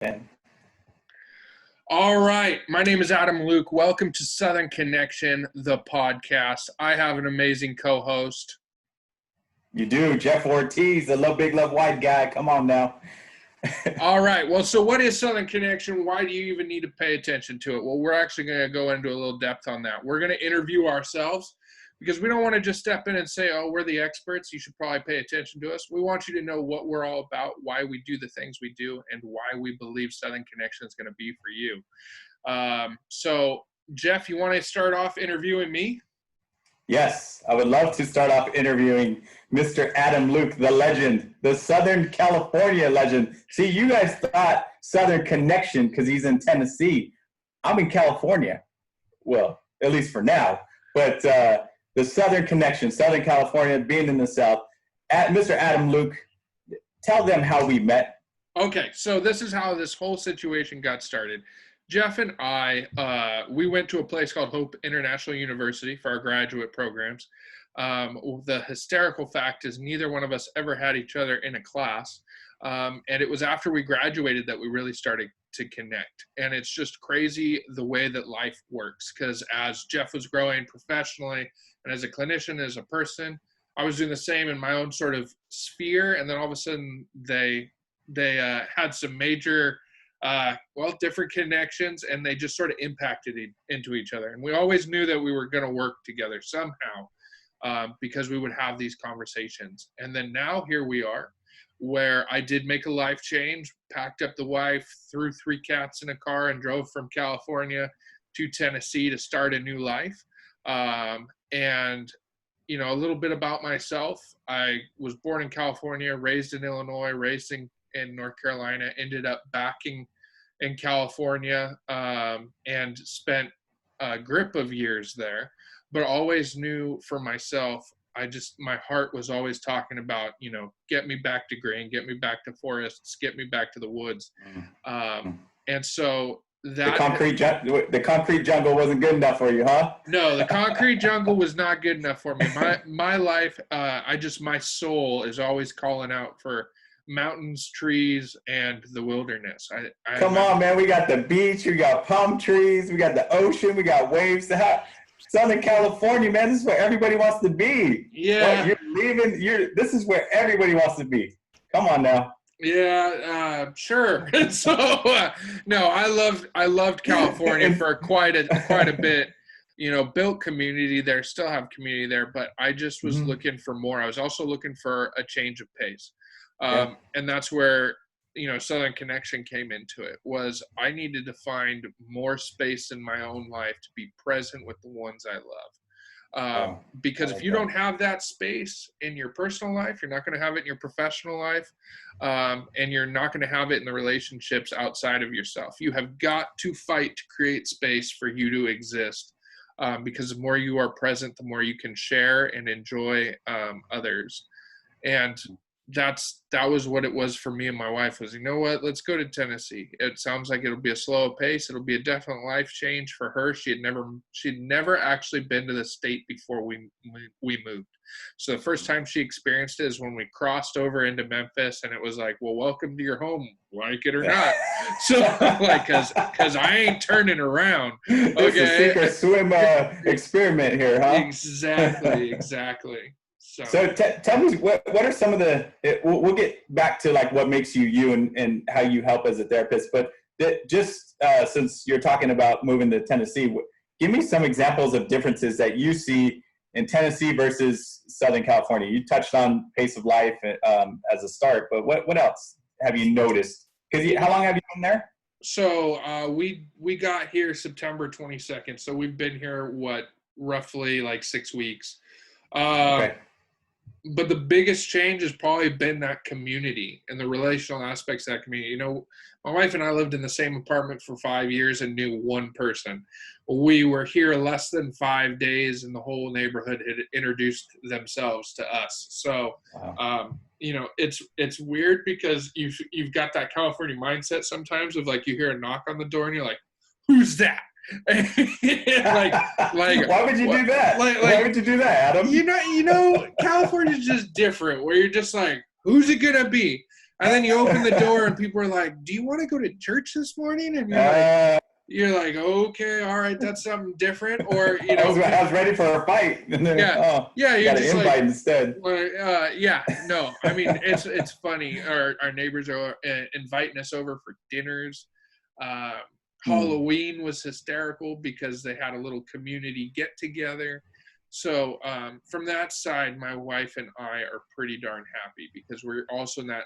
And All right. My name is Adam Luke. Welcome to Southern Connection, the podcast. I have an amazing co-host. you do, Jeff Ortiz, the big love white guy. Come on now. All right. Well, so what is Southern Connection? Why do you even need to pay attention to it? Well, we're actually going to go into a little depth on that. We're going to interview ourselves because we don't want to just step in and say, oh, we're the experts. You should probably pay attention to us. We want you to know what we're all about, why we do the things we do, and why we believe Southern Connection is going to be for you. So, Jeff, you want to start off interviewing me? Yes, I would love to start off interviewing Mr. Adam Luke, the legend, the Southern California legend. See, you guys thought Southern Connection because he's in Tennessee. I'm in California. Well, at least for now. But the Southern Connection, Southern California, being in the South. Mr. Adam Luke, tell them how we met. Okay, so this is how this whole situation got started. Jeff and I, we went to a place called Hope International University for our graduate programs. The hysterical fact is neither one of us ever had each other in a class. And it was after we graduated that we really started to connect. And it's just crazy the way that life works. Because as Jeff was growing professionally and as a clinician, as a person, I was doing the same in my own sort of sphere. And then all of a sudden they had some major different connections, and they just sort of impacted into each other. And we always knew that we were going to work together somehow because we would have these conversations. And then now here we are, where I did make a life change, packed up the wife, threw 3 cats in a car, and drove from California to Tennessee to start a new life. And, you know, a little bit about myself. I was born in California, raised in Illinois, raised in North Carolina, ended up backing in California and spent a grip of years there, but always knew for myself, my heart was always talking about, you know, get me back to green, get me back to forests, get me back to the woods. And so that the concrete jungle wasn't good enough for you, huh? No, the concrete jungle was not good enough for me. My life, my soul is always calling out for mountains, trees, and the wilderness. Come on, man. We got the beach, we got palm trees, we got the ocean, we got waves. Southern California, man, this is where everybody wants to be. Yeah. This is where everybody wants to be. Come on now. Yeah, sure. So, no, I loved California for quite a bit. You know, built community there, still have community there, but I just was looking for more. I was also looking for a change of pace. And that's where, you know, Southern Connection came into it. Was I needed to find more space in my own life to be present with the ones I love. Because if you don't have that space in your personal life, you're not going to have it in your professional life, and you're not going to have it in the relationships outside of yourself. You have got to fight to create space for you to exist, because the more you are present, the more you can share and enjoy others. And that was what it was for me and my wife. Was, you know what, let's go to Tennessee. It sounds like it'll be a slow pace. It'll be a definite life change for her. She'd never actually been to the state before we moved. So the first time she experienced it is when we crossed over into Memphis, and it was like, well, welcome to your home, like it or not. So like, cause I ain't turning around. Okay. It's a sink or swim experiment here, huh? Exactly. So tell me, what are some of we'll get back to like what makes you you and how you help as a therapist, but since you're talking about moving to Tennessee, give me some examples of differences that you see in Tennessee versus Southern California. You touched on pace of life as a start, but what else have you noticed? Because how long have you been there? So we got here September 22nd, so we've been here, roughly like 6 weeks. Okay. But the biggest change has probably been that community and the relational aspects of that community. You know, my wife and I lived in the same apartment for 5 years and knew one person. We were here less than 5 days, and the whole neighborhood had introduced themselves to us. So, you know, it's weird because you've got that California mindset sometimes of like, you hear a knock on the door and you're like, who's that? like why would you do that? Why would you do that, Adam? You know, California's just different, where you're just like, who's it gonna be? And then you open the door and people are like, do you want to go to church this morning? And you're like, okay, all right, that's something different. Or, you know, I was ready for a fight. And then, yeah, you you're got an just invite like, instead. yeah, no, I mean, it's funny. Our neighbors are inviting us over for dinners. Halloween was hysterical because they had a little community get together. So from that side, my wife and I are pretty darn happy because we're also in that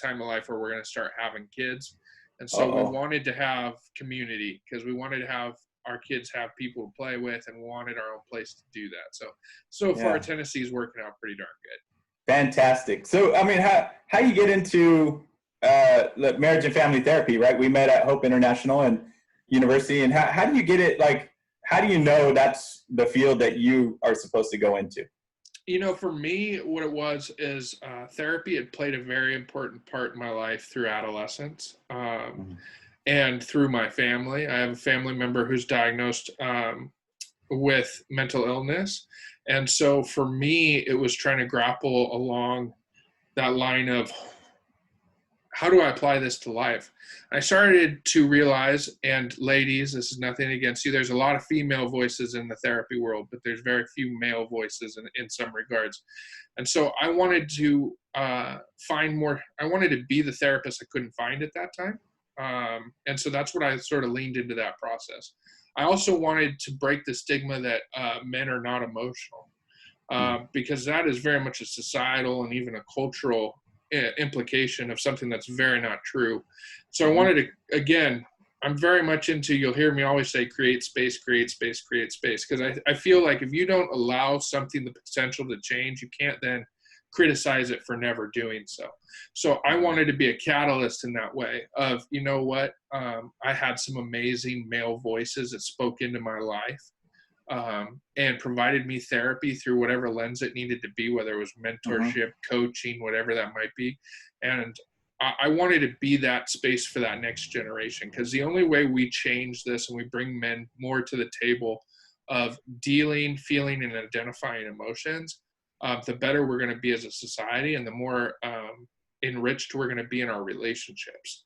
time of life where we're going to start having kids. And so we wanted to have community because we wanted to have our kids have people to play with and wanted our own place to do that. So far, Tennessee's working out pretty darn good. Fantastic. So, I mean, how you get into the marriage and family therapy, right? We met at Hope International and University. And how do you get it? Like, how do you know that's the field that you are supposed to go into? You know, for me, what it was is therapy had played a very important part in my life through adolescence and through my family. I have a family member who's diagnosed with mental illness. And so for me, it was trying to grapple along that line of how do I apply this to life? I started to realize, and ladies, this is nothing against you, there's a lot of female voices in the therapy world, but there's very few male voices in some regards. And so I wanted to find more, I wanted to be the therapist I couldn't find at that time. And so that's what I sort of leaned into that process. I also wanted to break the stigma that men are not emotional, because that is very much a societal and even a cultural implication of something that's very not true. So I wanted to, again, I'm very much into, you'll hear me always say, create space, create space, create space. Because I feel like if you don't allow something the potential to change, you can't then criticize it for never doing so. So I wanted to be a catalyst in that way of, you know what, I had some amazing male voices that spoke into my life. And provided me therapy through whatever lens it needed to be, whether it was mentorship, coaching, whatever that might be. And I wanted to be that space for that next generation, because the only way we change this and we bring men more to the table of dealing, feeling, and identifying emotions, the better we're going to be as a society and the more enriched we're going to be in our relationships.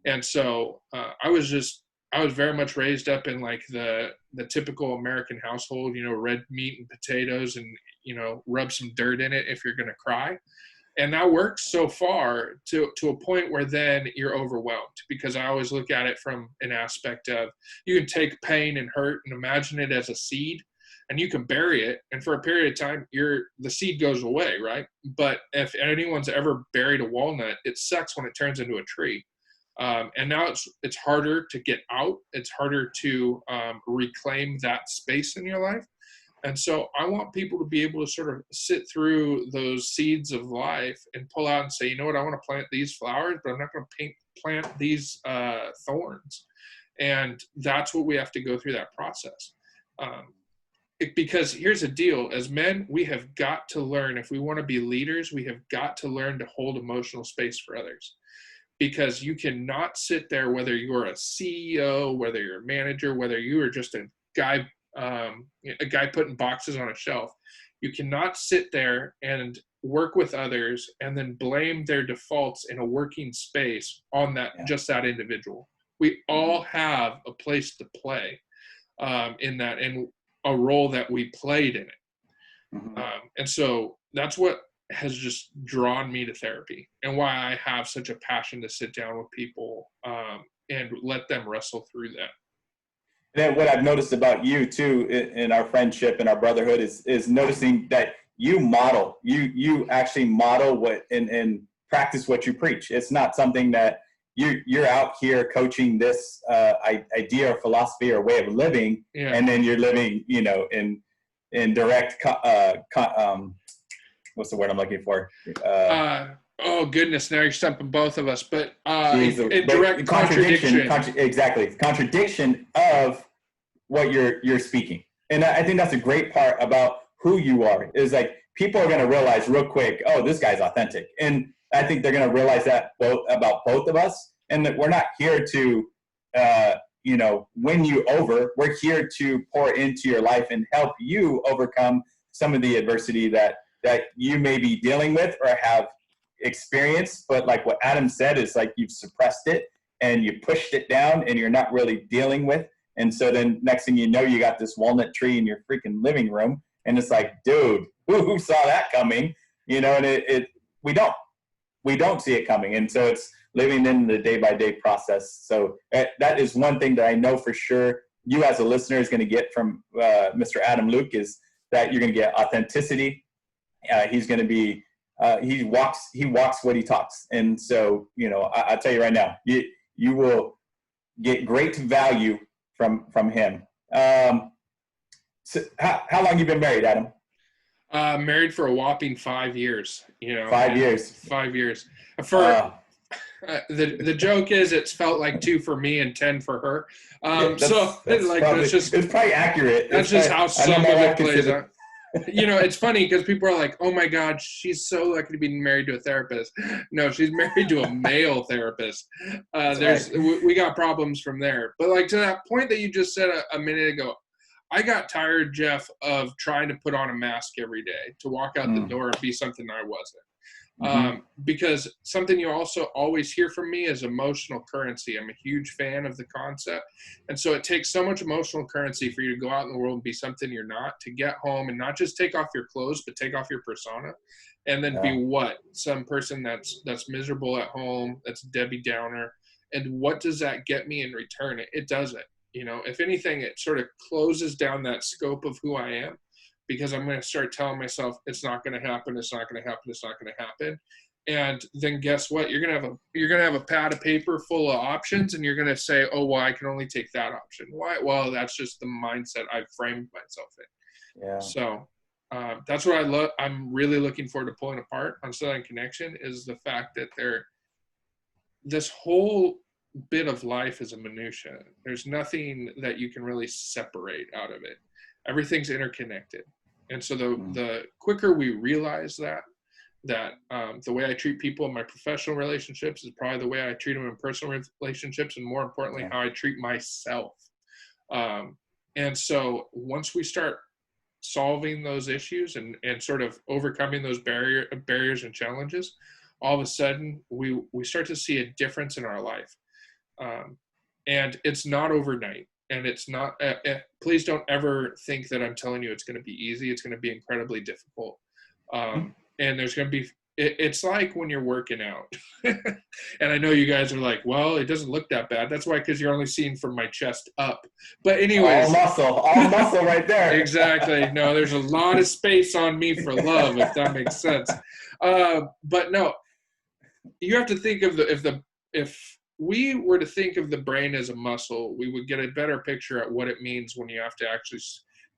And so I was very much raised up in like the typical American household, you know, red meat and potatoes and, you know, rub some dirt in it if you're going to cry. And that works so far to a point where then you're overwhelmed, because I always look at it from an aspect of, you can take pain and hurt and imagine it as a seed and you can bury it. And for a period of time, the seed goes away, right? But if anyone's ever buried a walnut, it sucks when it turns into a tree. And now it's harder to get out. It's harder to reclaim that space in your life. And so I want people to be able to sort of sit through those seeds of life and pull out and say, you know what, I want to plant these flowers, but I'm not going to plant these thorns. And that's what we have to go through that process. Because here's the deal, as men, we have got to learn, if we want to be leaders, we have got to learn to hold emotional space for others. Because you cannot sit there, whether you're a CEO, whether you're a manager, whether you are just a guy putting boxes on a shelf, you cannot sit there and work with others and then blame their defaults in a working space on just that individual. We all have a place to play in that, and a role that we played in it. And so that's what has just drawn me to therapy, and why I have such a passion to sit down with people and let them wrestle through that. And then what I've noticed about you too in our friendship and our brotherhood is noticing that you actually model what and practice what you preach. It's not something that you're out here coaching this idea or philosophy or way of living, and then you're living, you know, in direct what's the word I'm looking for? Oh goodness, now you're stumping both of us. But direct contradiction. Exactly, contradiction of what you're speaking. And I think that's a great part about who you are. Is like people are going to realize real quick, oh, this guy's authentic, and I think they're going to realize that about both of us, and that we're not here to win you over. We're here to pour into your life and help you overcome some of the adversity that you may be dealing with or have experience, but like what Adam said is like you've suppressed it and you pushed it down and you're not really dealing with. And so then next thing you know, you got this walnut tree in your freaking living room. And it's like, dude, who saw that coming? You know, and we don't see it coming. And so it's living in the day-by-day process. So that is one thing that I know for sure you as a listener is going to get from Mr. Adam Luke, is that you're going to get authenticity. He's going to be, he walks what he talks. And so, you know, I'll tell you right now, you will get great value from him. So how long you been married, Adam? Married for a whopping 5 years. You know, 5 years. 5 years. For the joke is, it's felt like 2 for me and 10 for her. It's probably accurate. That's just how some of it plays out. You know, it's funny because people are like, "Oh my God, she's so lucky to be married to a therapist." No, she's married to a male therapist. We got problems from there. But like to that point that you just said a minute ago, I got tired, Jeff, of trying to put on a mask every day to walk out the door and be something I wasn't. Because something you also always hear from me is emotional currency. I'm a huge fan of the concept. And so it takes so much emotional currency for you to go out in the world and be something you're not, to get home and not just take off your clothes, but take off your persona and then be what? Some person that's miserable at home, that's Debbie Downer. And what does that get me in return? It doesn't. You know, if anything, it sort of closes down that scope of who I am, because I'm going to start telling myself it's not going to happen. It's not going to happen. It's not going to happen. And then guess what? You're going to have a pad of paper full of options, and you're going to say, oh, well, I can only take that option. Why? Well, that's just the mindset I've framed myself in. Yeah. So that's what I love. I'm really looking forward to pulling apart on Southern Connection, is the fact that this whole bit of life is a minutia. There's nothing that you can really separate out of it. Everything's interconnected. And so the quicker we realize that the way I treat people in my professional relationships is probably the way I treat them in personal relationships, and more importantly, how I treat myself. And so once we start solving those issues and sort of overcoming those barriers and challenges, all of a sudden we start to see a difference in our life. And it's not overnight. And it's not, please don't ever think that I'm telling you it's going to be easy. It's going to be incredibly difficult. And there's going to be, it's like when you're working out. And I know you guys are like, well, it doesn't look that bad. That's why, because you're only seeing from my chest up. But anyways. All muscle right there. Exactly. No, there's a lot of space on me for love, if that makes sense. But no, you have to think of if we were to think of the brain as a muscle, we would get a better picture at what it means when you have to actually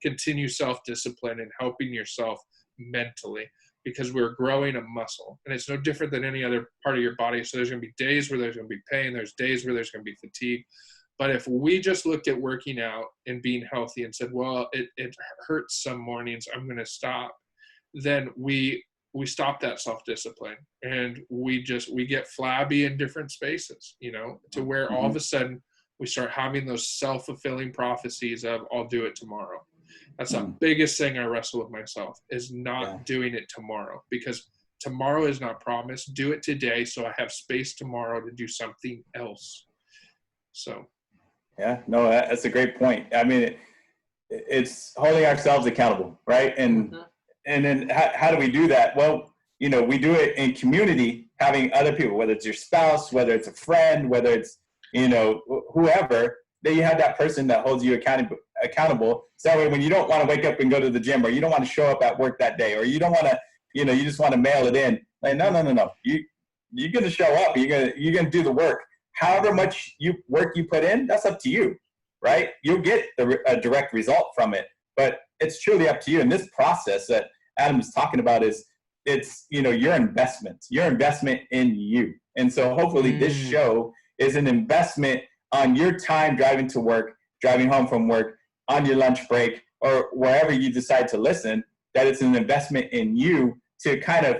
continue self-discipline and helping yourself mentally, because we're growing a muscle, and it's no different than any other part of your body. So there's going to be days where there's going to be pain. There's days where there's going to be fatigue. But if we just looked at working out and being healthy and said, well, it hurts some mornings, I'm going to stop, then we stop that self-discipline, and we get flabby in different spaces, you know, to where all of a sudden we start having those self-fulfilling prophecies of, I'll do it tomorrow. That's the biggest thing I wrestle with myself, is not doing it tomorrow, because tomorrow is not promised. Do it today, so I have space tomorrow to do something else. So. Yeah, no, that's a great point. I mean, it's holding ourselves accountable, right? And then how do we do that? Well, you know, we do it in community, having other people, whether it's your spouse, whether it's a friend, whether it's, you know, whoever, then you have that person that holds you accountable. So that way, when you don't want to wake up and go to the gym, or you don't want to show up at work that day, or you don't want to, you know, you just want to mail it in. Like, no. You're going to show up. You're going to do the work. However much work you put in, that's up to you, right? You'll get a direct result from it, but it's truly up to you. And this process that Adam is talking about it's, you know, your investment in you. And so hopefully this show is an investment on your time driving to work, driving home from work, on your lunch break, or wherever you decide to listen, that it's an investment in you to kind of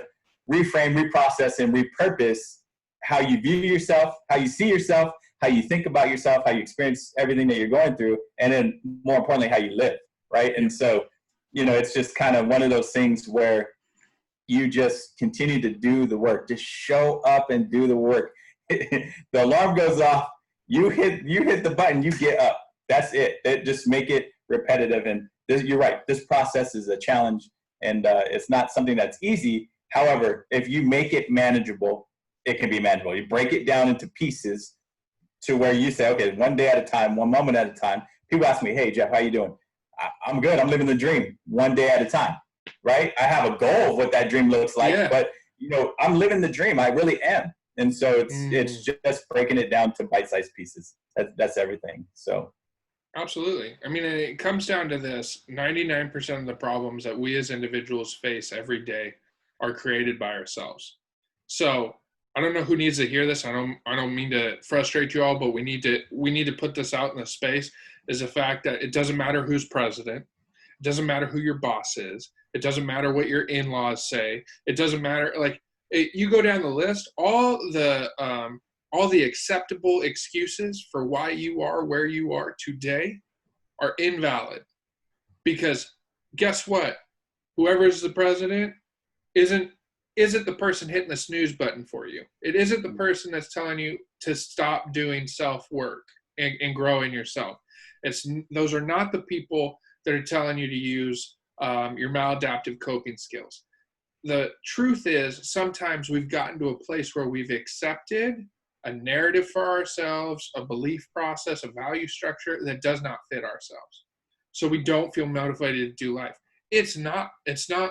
reframe, reprocess, and repurpose how you view yourself, how you see yourself, how you think about yourself, how you experience everything that you're going through, and then more importantly, how you live, right? And so, you know, it's just kind of one of those things where you just continue to do the work. Just show up and do the work. The alarm goes off. You hit the button. You get up. That's it. Just make it repetitive. And you're right. This process is a challenge, and it's not something that's easy. However, if you make it manageable, it can be manageable. You break it down into pieces to where you say, okay, one day at a time, one moment at a time. People ask me, hey, Jeff, how you doing? I'm good. I'm living the dream one day at a time, right? I have a goal of what that dream looks like, but, I'm living the dream. I really am. And so it's just breaking it down to bite-sized pieces. That's everything. So. Absolutely. I mean, it comes down to this. 99% of the problems that we as individuals face every day are created by ourselves. So I don't know who needs to hear this. I don't mean to frustrate you all, but we need to put this out in the space, is the fact that it doesn't matter who's president. It doesn't matter who your boss is. It doesn't matter what your in-laws say. It doesn't matter. You go down the list, all the acceptable excuses for why you are where you are today are invalid. Because guess what? Whoever is the president isn't the person hitting the snooze button for you. It isn't the person that's telling you to stop doing self-work and growing yourself. Those are not the people that are telling you to use your maladaptive coping skills. The truth is, sometimes we've gotten to a place where we've accepted a narrative for ourselves, a belief process, a value structure that does not fit ourselves. So we don't feel motivated to do life. It's not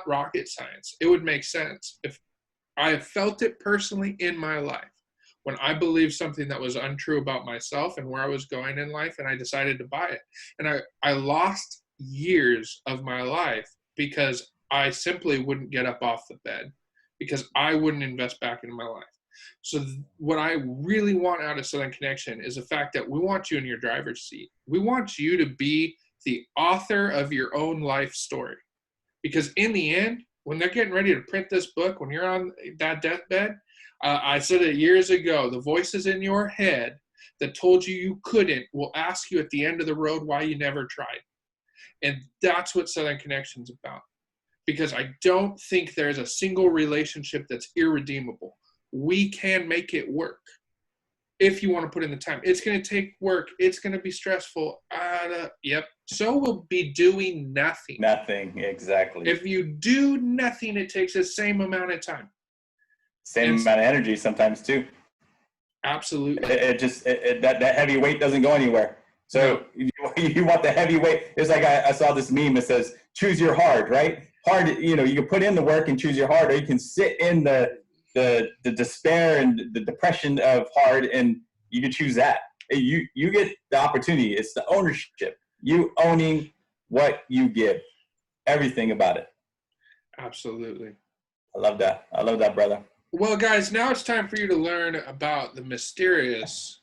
rocket science. It would make sense if I have felt it personally in my life. When I believed something that was untrue about myself and where I was going in life, and I decided to buy it. And I lost years of my life because I simply wouldn't get up off the bed, because I wouldn't invest back into my life. So what I really want out of Southern Connection is the fact that we want you in your driver's seat. We want you to be the author of your own life story. Because in the end, when they're getting ready to print this book, when you're on that deathbed, I said it years ago, the voices in your head that told you couldn't will ask you at the end of the road why you never tried. And that's what Southern Connection's about. Because I don't think there's a single relationship that's irredeemable. We can make it work if you want to put in the time. It's going to take work. It's going to be stressful. Yep. So we'll be doing nothing. Nothing, exactly. If you do nothing, it takes the same amount of time. Same amount of energy sometimes too. Absolutely. That heavy weight doesn't go anywhere. So you want the heavy weight. It's like I saw this meme that says, choose your hard, right? Hard, you can put in the work and choose your hard, or you can sit in the despair and the depression of hard, and you can choose that. You get the opportunity. It's the ownership. You owning what you give. Everything about it. Absolutely. I love that, brother. Well, guys, now it's time for you to learn about the mysterious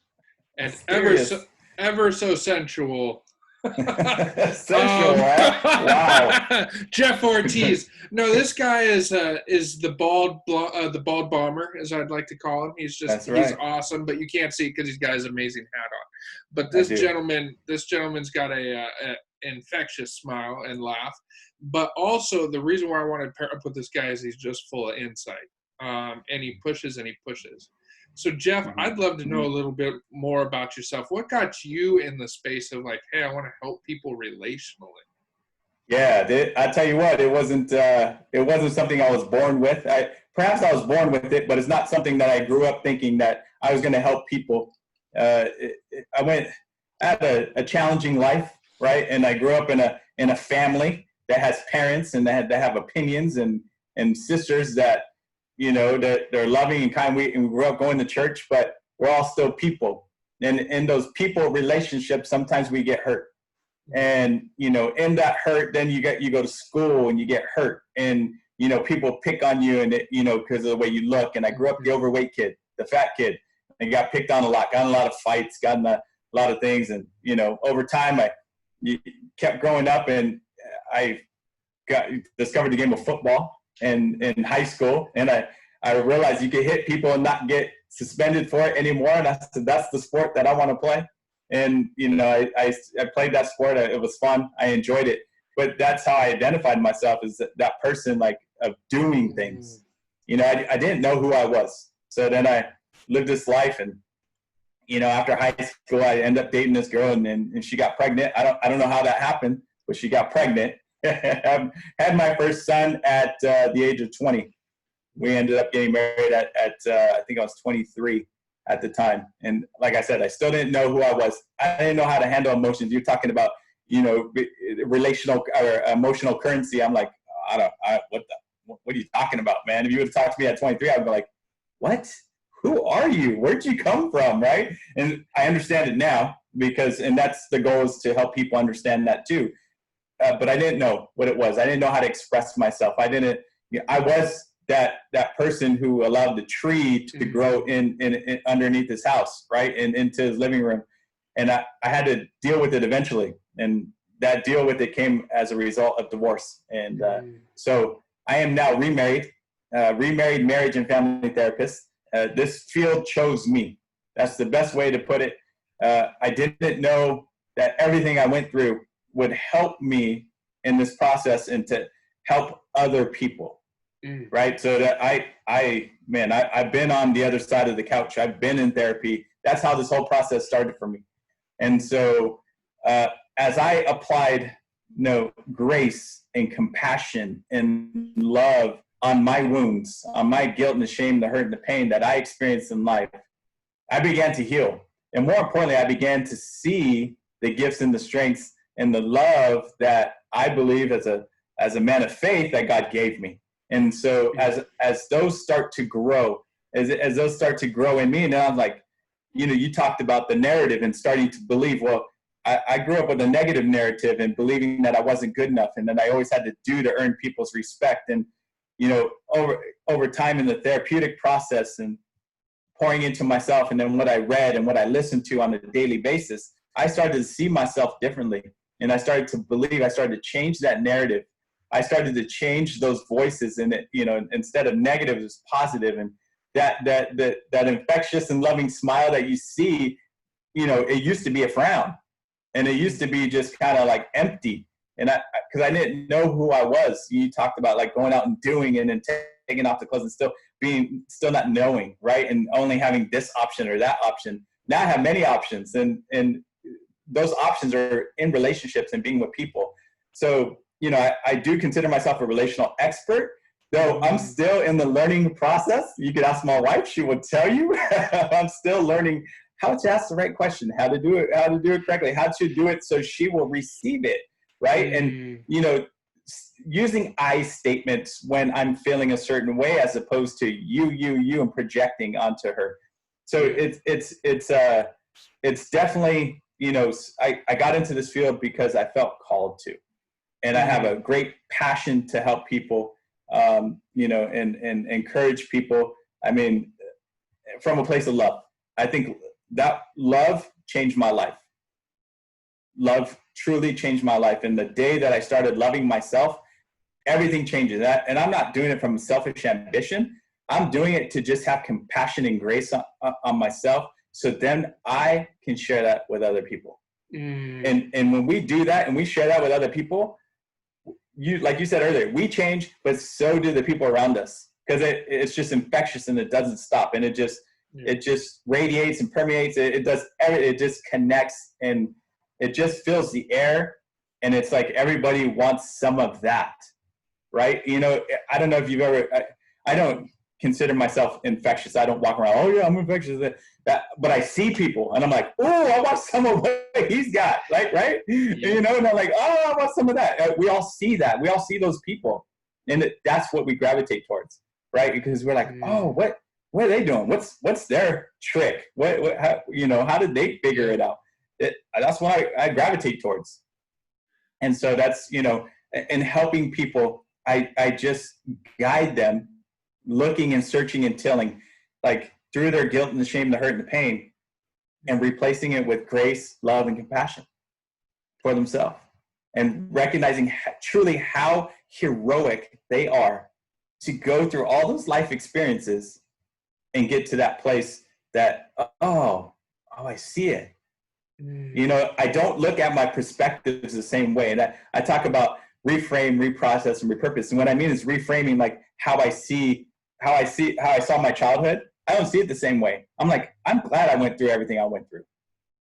and ever so sensual sensual, right? Wow. Jeff Ortiz. No, this guy is the bald bomber, as I'd like to call him. He's he's awesome, but you can't see it because he's got his amazing hat on. But this gentleman's got a infectious smile and laugh. But also the reason why I wanted to put this guy is he's just full of insight. And he pushes and he pushes. So, Jeff, I'd love to know a little bit more about yourself. What got you in the space of like, hey, I want to help people relationally? Yeah, I tell you what, it wasn't something I was born with. Perhaps I was born with it, but it's not something that I grew up thinking that I was going to help people. I had a challenging life, right? And I grew up in a family that has parents and that have opinions and sisters that, that they're loving and kind. We grew up going to church, but we're all still people. And in those people relationships, sometimes we get hurt. And, in that hurt, then you go to school and you get hurt. And, people pick on you and, because of the way you look. And I grew up the overweight kid, the fat kid, and got picked on a lot, got in a lot of fights, got in a lot of things. And, over time, I kept growing up, and I discovered the game of football in high school. And I realized you could hit people and not get suspended for it anymore. And I said, that's the sport that I want to play. And, I played that sport. It was fun. I enjoyed it. But that's how I identified myself, as that person, like of doing things. You know, I didn't know who I was. So then I lived this life, and you know, after high school, I ended up dating this girl, and she got pregnant. I don't know how that happened, but she got pregnant. Had my first son at the age of 20. We ended up getting married at I think I was 23 at the time. And like I said, I still didn't know who I was. I didn't know how to handle emotions. You're talking about, you know, relational or emotional currency. I'm like, what are you talking about, man? If you would have talked to me at 23, I'd be like, what? Who are you? Where'd you come from, right? And I understand it now and that's the goal, is to help people understand that too. But I didn't know what it was. I didn't know how to express myself. I was that person who allowed the tree to grow in underneath his house, right? And into his living room. And I had to deal with it eventually. And that deal with it came as a result of divorce. And so I am now remarried marriage and family therapist. This field chose me. That's the best way to put it. I didn't know that everything I went through would help me in this process and to help other people. Right. So that I've been on the other side of the couch. I've been in therapy. That's how this whole process started for me. And so as I applied, you know, grace and compassion and love on my wounds, on my guilt and the shame, the hurt and the pain that I experienced in life, I began to heal. And more importantly, I began to see the gifts and the strengths and the love that I believe as a man of faith that God gave me. And so as those start to grow, as those start to grow in me, now I'm like, you know, you talked about the narrative and starting to believe, well, I grew up with a negative narrative and believing that I wasn't good enough, and that I always had to do to earn people's respect. And, you know, over time in the therapeutic process and pouring into myself, and then what I read and what I listened to on a daily basis, I started to see myself differently. And I started to believe, I started to change that narrative. I started to change those voices, and it, you know, instead of negative, it was positive. And that infectious and loving smile that you see, you know, it used to be a frown, and it used to be just kind of like empty. And because I didn't know who I was. You talked about like going out and doing and then taking off the clothes and still not knowing, right? And only having this option or that option. Now I have many options, and those options are in relationships and being with people. So, you know, I do consider myself a relational expert, though I'm still in the learning process. You could ask my wife, she would tell you. I'm still learning how to ask the right question, how to do it correctly, how to do it so she will receive it, right? And, you know, using I statements when I'm feeling a certain way, as opposed to you, and projecting onto her. So it's definitely, you know, I got into this field because I felt called to. And I have a great passion to help people, you know, and encourage people. I mean, from a place of love. I think that love changed my life. Love truly changed my life. And the day that I started loving myself, everything changes. And I'm not doing it from selfish ambition. I'm doing it to just have compassion and grace on myself, so then I can share that with other people. And when we do that and we share that with other people, like you said earlier, we change, but so do the people around us, because it's just infectious and it doesn't stop, and it just radiates and permeates. It just connects, and it just fills the air, and it's like everybody wants some of that, right? You know, I don't know if you've ever. I don't consider myself infectious. I don't walk around, oh yeah, I'm infectious. But I see people and I'm like, oh, I want some of what he's got, like, right? Yeah. You know, and I'm like, oh, I want some of that. We all see that. We all see those people, and that's what we gravitate towards, right? Because we're like, oh, what are they doing? What's their trick? How did they figure it out? That's what I gravitate towards. And so that's, you know, in helping people, I just guide them, looking and searching and tilling, like, through their guilt and the shame, the hurt and the pain, and replacing it with grace, love, and compassion for themselves, and recognizing truly how heroic they are to go through all those life experiences and get to that place that, oh, I see it. You know, I don't look at my perspectives the same way. And I talk about reframe, reprocess, and repurpose. And what I mean is reframing, like how I saw my childhood. I don't see it the same way. I'm like, I'm glad I went through everything I went through,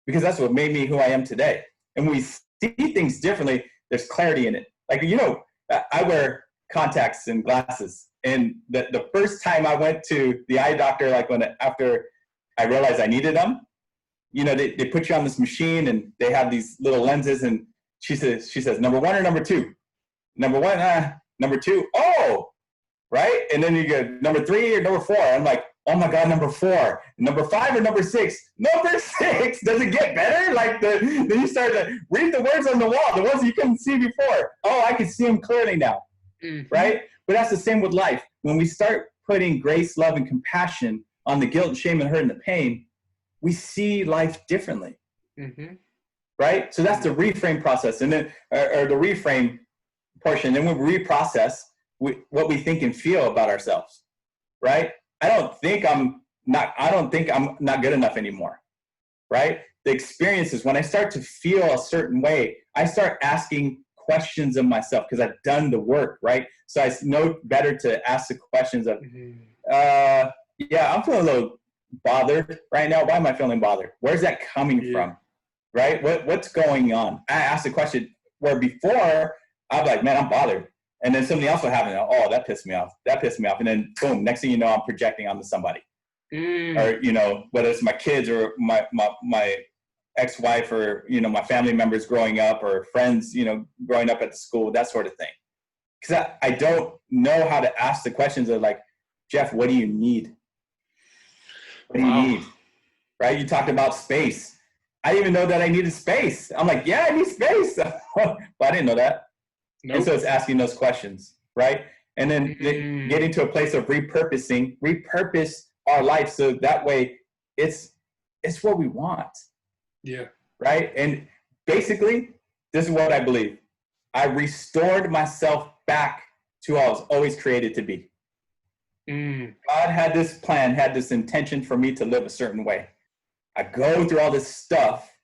because that's what made me who I am today. And when we see things differently, there's clarity in it. Like, I wear contacts and glasses. And the first time I went to the eye doctor, like after I realized I needed them, they put you on this machine and they have these little lenses, and she says, number one or number two? Number one, number two, oh, right? And then you go, number three or number four? I'm like, oh my God, number four. Number five or number six? Number six. Does it get better? Like then you start to read the words on the wall, the ones you couldn't see before. Oh, I can see them clearly now, right? But that's the same with life. When we start putting grace, love, and compassion on the guilt, shame, and hurt, and the pain, we see life differently, right? So that's the reframe process, and then or the reframe portion. Then we reprocess what we think and feel about ourselves, right? I don't think I'm not good enough anymore, right? The experience is when I start to feel a certain way, I start asking questions of myself because I've done the work, right? So I know better to ask the questions of, I'm feeling a little bothered right now. Why am I feeling bothered? Where's that coming from, right? What's going on? I asked the question where before I'd be like, man, I'm bothered. And then something else will happen. Oh, that pissed me off. That pissed me off. And then boom, next thing you know, I'm projecting onto somebody. Or, whether it's my kids or my ex-wife or, my family members growing up or friends, growing up at the school, that sort of thing. Because I don't know how to ask the questions of like, Jeff, what do you need? What do you need? Right? You talked about space. I didn't even know that I needed space. I'm like, yeah, I need space. But I didn't know that. Nope. And so it's asking those questions, right? And then getting to a place of repurpose our life so that way it's what we want. Yeah. Right? And basically, this is what I believe. I restored myself back to who I was always created to be. God had this plan, had this intention for me to live a certain way. I go through all this stuff.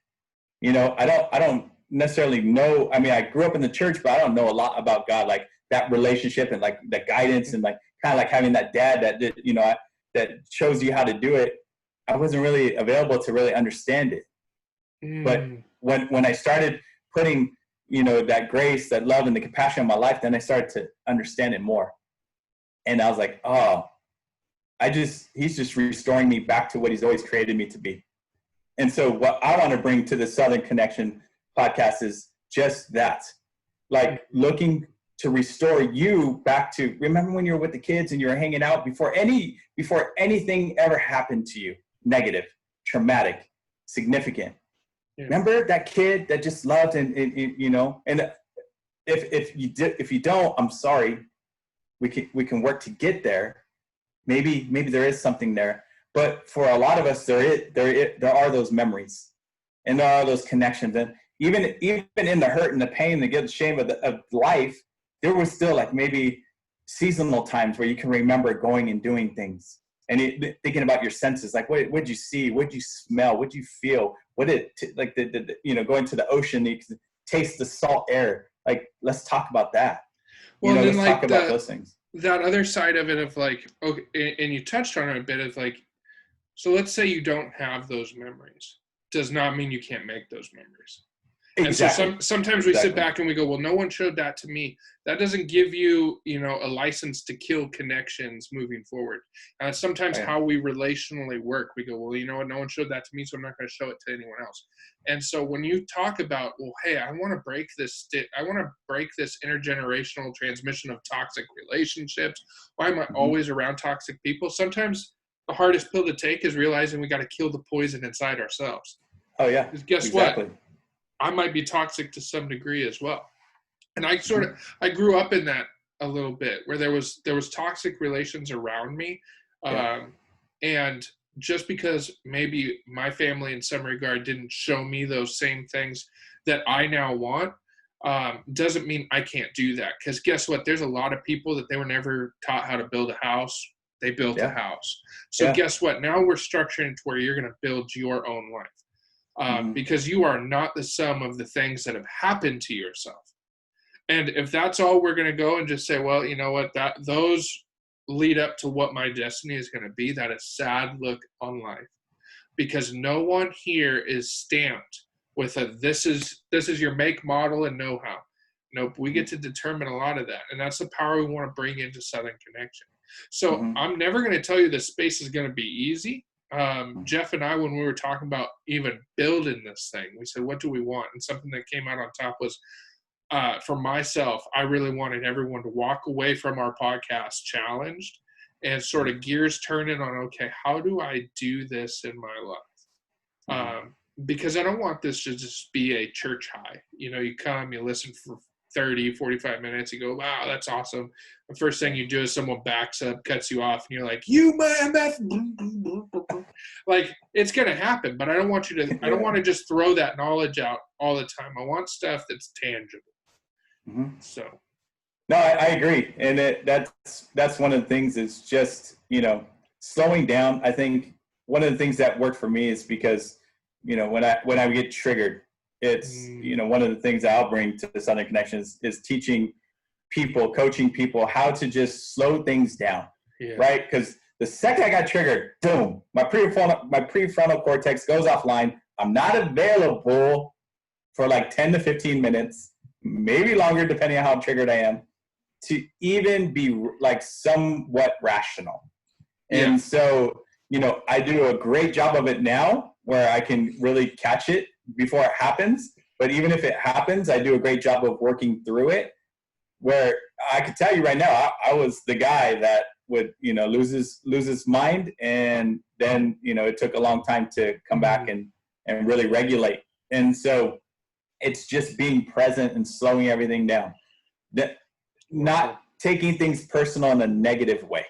I don't necessarily know. I mean, I grew up in the church, but I don't know a lot about God, like that relationship and like the guidance and like kind of like having that dad that that shows you how to do it. I wasn't really available to really understand it. But when I started putting, that grace, that love, and the compassion in my life, then I started to understand it more. And I was like, oh, he's just restoring me back to what he's always created me to be. And so what I want to bring to the Southern Connection podcast is just that, like looking to restore you back to, remember when you were with the kids and you were hanging out before anything ever happened to you, negative, traumatic, significant. Yeah. Remember that kid that just loved and if you don't, I'm sorry. We can work to get there. Maybe there is something there, but for a lot of us, there are those memories, and there are those connections, and even in the hurt and the pain, the guilt, the shame of life, there was still like maybe seasonal times where you can remember going and doing things, and thinking about your senses, like what'd you see, what'd you smell, what'd you feel, what did like going to the ocean, you can taste the salt air. Like let's talk about that. Well, let's talk about those things. That other side of it of like, okay, and you touched on it a bit of like, so let's say you don't have those memories. Does not mean you can't make those memories. Exactly. And so sometimes we sit back and we go, well, no one showed that to me. That doesn't give you, a license to kill connections moving forward. Sometimes how we relationally work, we go, well, you know what? No one showed that to me, so I'm not going to show it to anyone else. And so when you talk about, well, hey, I want to break this intergenerational transmission of toxic relationships. Why am I always around toxic people? Sometimes the hardest pill to take is realizing we got to kill the poison inside ourselves. Oh yeah. Because guess what? I might be toxic to some degree as well. And I grew up in that a little bit where there was toxic relations around me. And just because maybe my family in some regard didn't show me those same things that I now want, doesn't mean I can't do that. Because guess what? There's a lot of people that they were never taught how to build a house. They built a house. So guess what? Now we're structuring to where you're going to build your own life. Because you are not the sum of the things that have happened to yourself. And if that's all we're going to go and just say, well, you know what, that those lead up to what my destiny is going to be, that is sad look on life, because no one here is stamped with a this is your make, model, and know-how. Nope, we get to determine a lot of that, and that's the power we want to bring into Southern Connection. So I'm never going to tell you this space is going to be easy. Jeff and I, when we were talking about even building this thing, we said, what do we want? And something that came out on top was, for myself, I really wanted everyone to walk away from our podcast challenged and sort of gears turning on, okay, how do I do this in my life? Because I don't want this to just be a church high. You know, you come, you listen for 30, 45 minutes, you go, wow, that's awesome. The first thing you do is someone backs up, cuts you off, and you're like, you MF. Like, it's going to happen, but I don't want you to, I don't want to just throw that knowledge out all the time. I want stuff that's tangible. So. No, I agree. And that's one of the things is just, you know, slowing down. I think one of the things that worked for me is because, you know, when I get triggered, it's, you know, one of the things that I'll bring to the Southern Connections is teaching people, coaching people how to just slow things down, right? Because the second I got triggered, boom, my prefrontal cortex goes offline. I'm not available for like 10 to 15 minutes, maybe longer, depending on how triggered I am, to even be like somewhat rational. And so, you know, I do a great job of it now where I can really catch it before it happens. But even if it happens, I do a great job of working through it, where I could tell you right now, I was the guy that would, you know, lose his mind. And then, you know, it took a long time to come back and really regulate. And so it's just being present and slowing everything down. Not taking things personal in a negative way.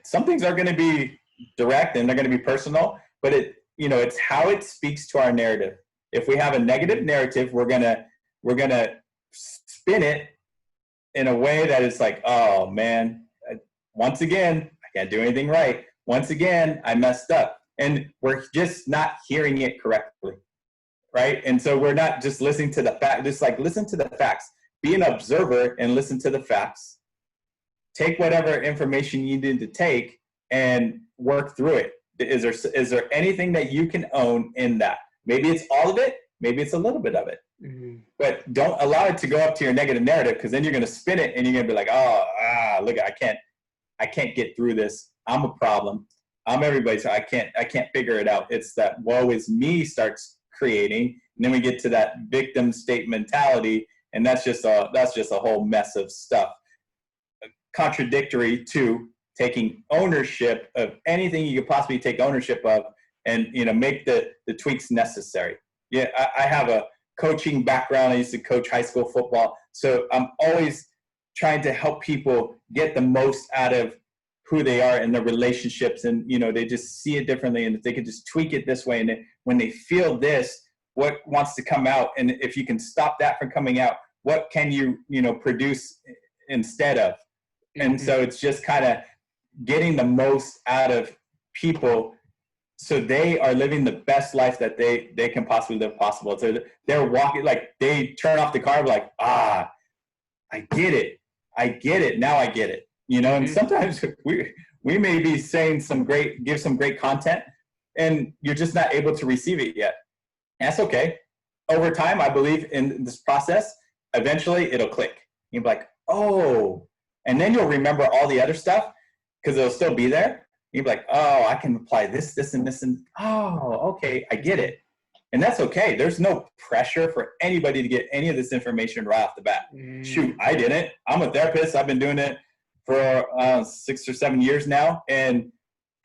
Some things are going to be direct and they're going to be personal, but it's how it speaks to our narrative. If we have a negative narrative, we're gonna spin it in a way that is like, oh man, once again, I can't do anything right. Once again, I messed up. And we're just not hearing it correctly, right? And so we're not just listening to the fact, just like listen to the facts. Be an observer and listen to the facts. Take whatever information you need to take and work through it. Is there anything that you can own in that? Maybe it's all of it. Maybe it's a little bit of it. But don't allow it to go up to your negative narrative, because then you're going to spin it and you're going to be like, look, I can't get through this. I'm a problem. I'm everybody. So I can't figure it out. It's that woe is me starts creating. And then we get to that victim state mentality. And that's just a whole mess of stuff. Contradictory to taking ownership of anything you could possibly take ownership of, and, you know, make the tweaks necessary. Yeah, I have a coaching background. I used to coach high school football. So I'm always trying to help people get the most out of who they are in their relationships. And, you know, they just see it differently. And if they could just tweak it this way, and when they feel this, what wants to come out? And if you can stop that from coming out, what can you produce instead of? And so it's just kind of getting the most out of people so they are living the best life that they can possibly live possible. So they're walking, like they turn off the car, like, I get it. Now I get it. You know, and sometimes we may be saying give some great content, and you're just not able to receive it yet. And that's okay. Over time, I believe in this process, eventually it'll click. You'll be like, oh, and then you'll remember all the other stuff because it'll still be there. You'll be like, oh, I can apply this, and this, and oh, okay, I get it. And that's okay. There's no pressure for anybody to get any of this information right off the bat. Shoot, I didn't. I'm a therapist. I've been doing it for 6 or 7 years now, and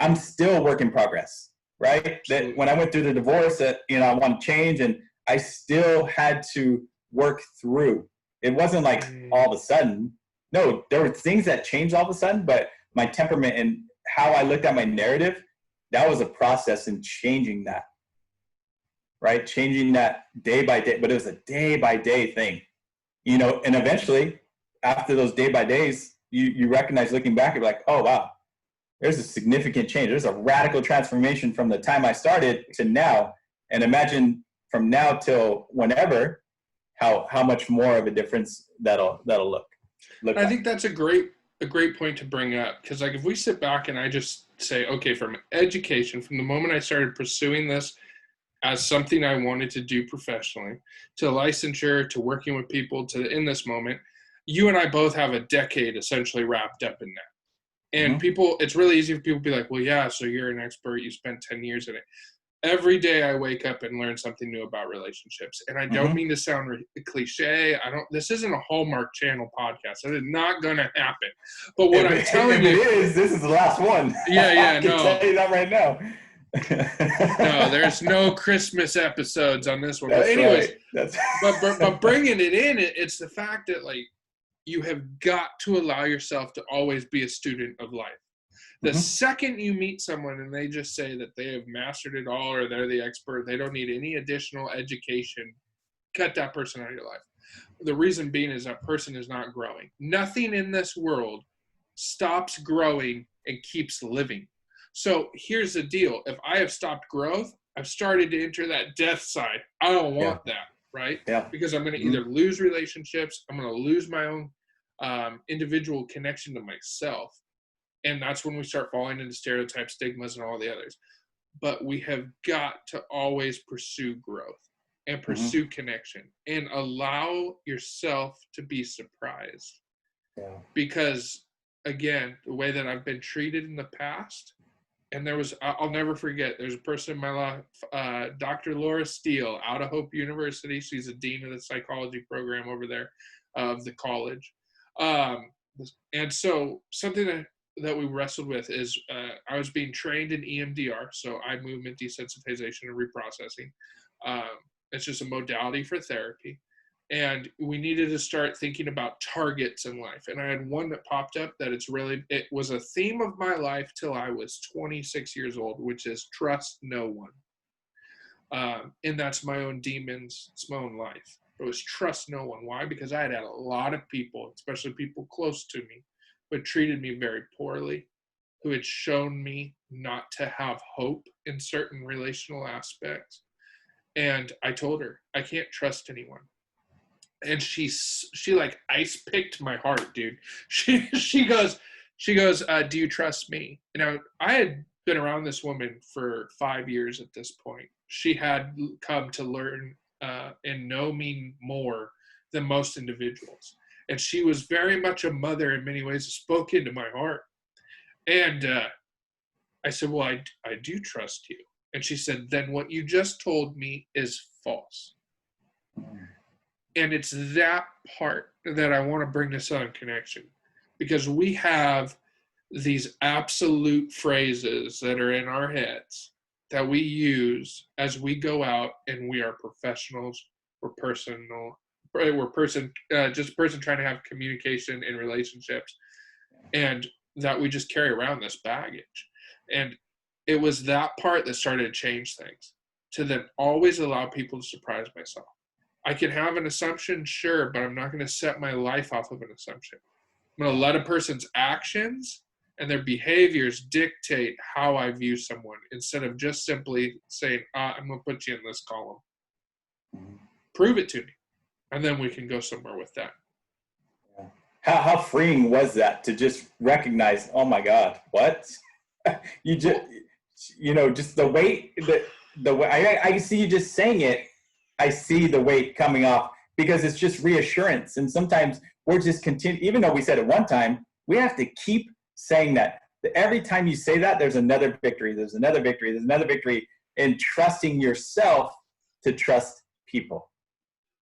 I'm still work in progress, right? That when I went through the divorce, I want to change, and I still had to work through. It wasn't like all of a sudden. No, there were things that changed all of a sudden, but my temperament and how I looked at my narrative, that was a process in changing that, right? Changing that day by day, but it was a day by day thing, and eventually after those day by days, you recognize looking back, you're like, oh, wow, there's a significant change. There's a radical transformation from the time I started to now. And imagine from now till whenever, how much more of a difference that'll look I like. think that's a great point to bring up, because like if we sit back and I just say, okay, from education, from the moment I started pursuing this as something I wanted to do professionally, to licensure, to working with people, to in this moment, you and I both have a decade essentially wrapped up in that. And people, it's really easy for people to be like, well, yeah, so you're an expert, you spent 10 years in it. Every day I wake up and learn something new about relationships. And I don't mean to sound cliche. This isn't a Hallmark Channel podcast. That is not going to happen. But what I'm telling you, it is, this is the last one. Yeah, I can tell you that right now. No, there's no Christmas episodes on this one. That's but anyways, right. but bringing it in, it's the fact that like you have got to allow yourself to always be a student of life. The second you meet someone and they just say that they have mastered it all or they're the expert, they don't need any additional education, cut that person out of your life. The reason being is that person is not growing. Nothing in this world stops growing and keeps living. So here's the deal. If I have stopped growth, I've started to enter that death side. I don't want that, right? Yeah. Because I'm going to either lose relationships, I'm going to lose my own individual connection to myself. And that's when we start falling into stereotypes, stigmas, and all the others. But we have got to always pursue growth and pursue connection and allow yourself to be surprised. Yeah. Because, again, the way that I've been treated in the past, and I'll never forget, there's a person in my life, Dr. Laura Steele, out of Hope University. She's a dean of the psychology program over there of the college. And so something that we wrestled with is I was being trained in EMDR, so eye movement desensitization and reprocessing. It's just a modality for therapy. And we needed to start thinking about targets in life. And I had one that popped up that it was a theme of my life till I was 26 years old, which is trust no one. And that's my own demons. It's my own life. It was trust no one. Why? Because I had a lot of people, especially people close to me, who had treated me very poorly, who had shown me not to have hope in certain relational aspects. And I told her, I can't trust anyone. And she like ice picked my heart, dude. She goes, do you trust me? And I had been around this woman for 5 years at this point. She had come to learn and know me more than most individuals. And she was very much a mother in many ways, spoke into my heart. And I said, well, I do trust you. And she said, then what you just told me is false. And it's that part that I want to bring to Southern Connection, because we have these absolute phrases that are in our heads that we use as we go out and we are professionals, just a person trying to have communication in relationships, and that we just carry around this baggage. And it was that part that started to change things, to then always allow people to surprise myself. I can have an assumption, sure, but I'm not going to set my life off of an assumption. I'm going to let a person's actions and their behaviors dictate how I view someone, instead of just simply saying, I'm going to put you in this column. Prove it to me. And then we can go somewhere with that. How freeing was that to just recognize, oh my God, what? Just the weight, the way I see you just saying it, I see the weight coming off, because it's just reassurance. And sometimes we're just even though we said it one time, we have to keep saying that. Every time you say that, there's another victory. There's another victory. There's another victory in trusting yourself to trust people.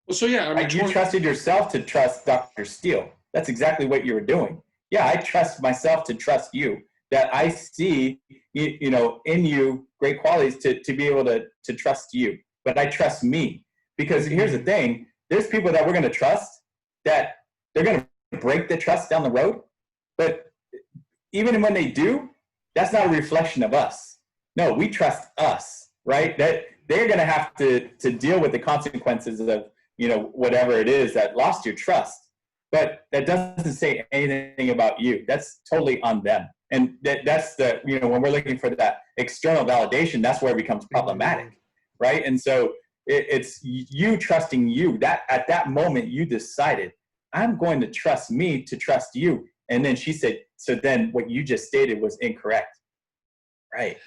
Well, so yeah, you trusted yourself to trust Dr. Steele. That's exactly what you were doing. Yeah, I trust myself to trust you. That I see, in you great qualities to be able to trust you. But I trust me, because here's the thing. There's people that we're going to trust that they're going to break the trust down the road. But even when they do, that's not a reflection of us. No, we trust us, right? That they're going to have to deal with the consequences of, whatever it is that lost your trust. But that doesn't say anything about you. That's totally on them. And that's when we're looking for that external validation, that's where it becomes problematic, right? And so It's you trusting you. That at that moment you decided, I'm going to trust me to trust you. And then she said, so then what you just stated was incorrect. Right.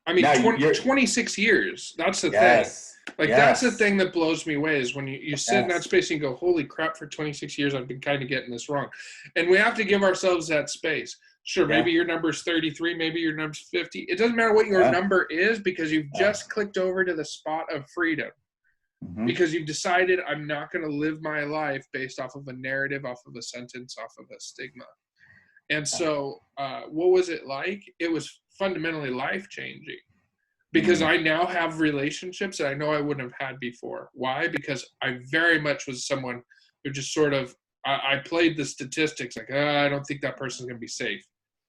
I mean, Now 26 years. That's the yes, thing. Like, that's the thing that blows me away is when you sit in that space and you go, holy crap, for 26 years, I've been kind of getting this wrong. And we have to give ourselves that space. Sure, maybe your number's 33, maybe your number's 50. It doesn't matter what your number is because you've just clicked over to the spot of freedom. Because you've decided I'm not going to live my life based off of a narrative, off of a sentence, off of a stigma. And so what was it like? It was fundamentally life-changing because I now have relationships that I know I wouldn't have had before. Why? Because I very much was someone who just sort of, I played the statistics like, I don't think that person's going to be safe.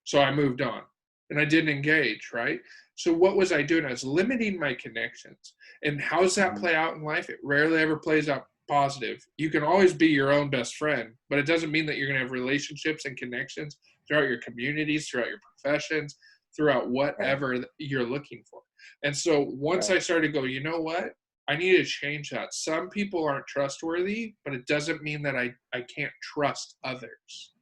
So I moved on and I didn't engage, right? So what was I doing? I was limiting my connections. And how does that play out in life? It rarely ever plays out positive. You can always be your own best friend, but it doesn't mean that you're going to have relationships and connections throughout your communities, throughout your professions, throughout whatever you're looking for. And so once I started to go, you know what? I need to change that. Some people aren't trustworthy, but it doesn't mean that I can't trust others.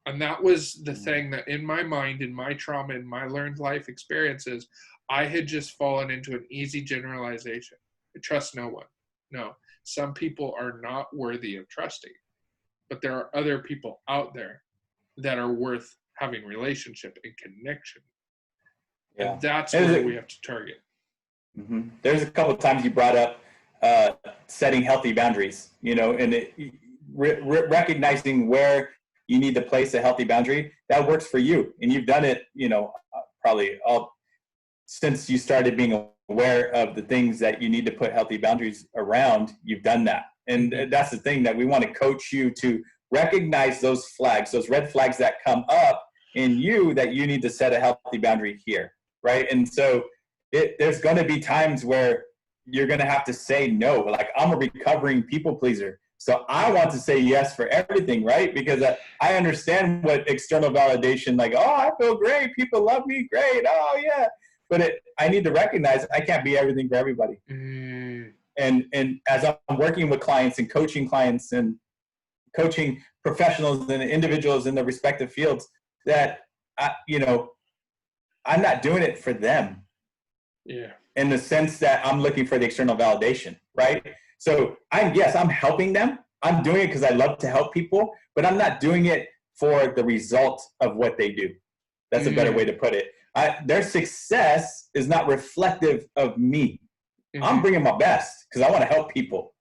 And that was the thing that in my mind, in my trauma, in my learned life experiences, I had just fallen into an easy generalization. I trust no one. No, some people are not worthy of trusting, but there are other people out there that are worth having relationship and connection. Yeah. And that's where we have to target. There's a couple of times you brought up setting healthy boundaries, and recognizing where you need to place a healthy boundary that works for you. And you've done it, probably all since you started being aware of the things that you need to put healthy boundaries around, you've done that. And that's the thing that we want to coach you to recognize those flags, those red flags that come up in you that you need to set a healthy boundary here, right? And so there's going to be times where you're going to have to say no. Like, I'm a recovering people pleaser. So I want to say yes for everything, right? Because I understand what external validation, like, oh, I feel great. People love me. Great. Oh, yeah. But I need to recognize I can't be everything for everybody. And as I'm working with clients and coaching clients and coaching professionals and individuals in their respective fields, that, I'm not doing it for them. Yeah. In the sense that I'm looking for the external validation, right? So I'm helping them. I'm doing it because I love to help people, but I'm not doing it for the result of what they do. That's a better way to put it. Their success is not reflective of me. I'm bringing my best because I want to help people,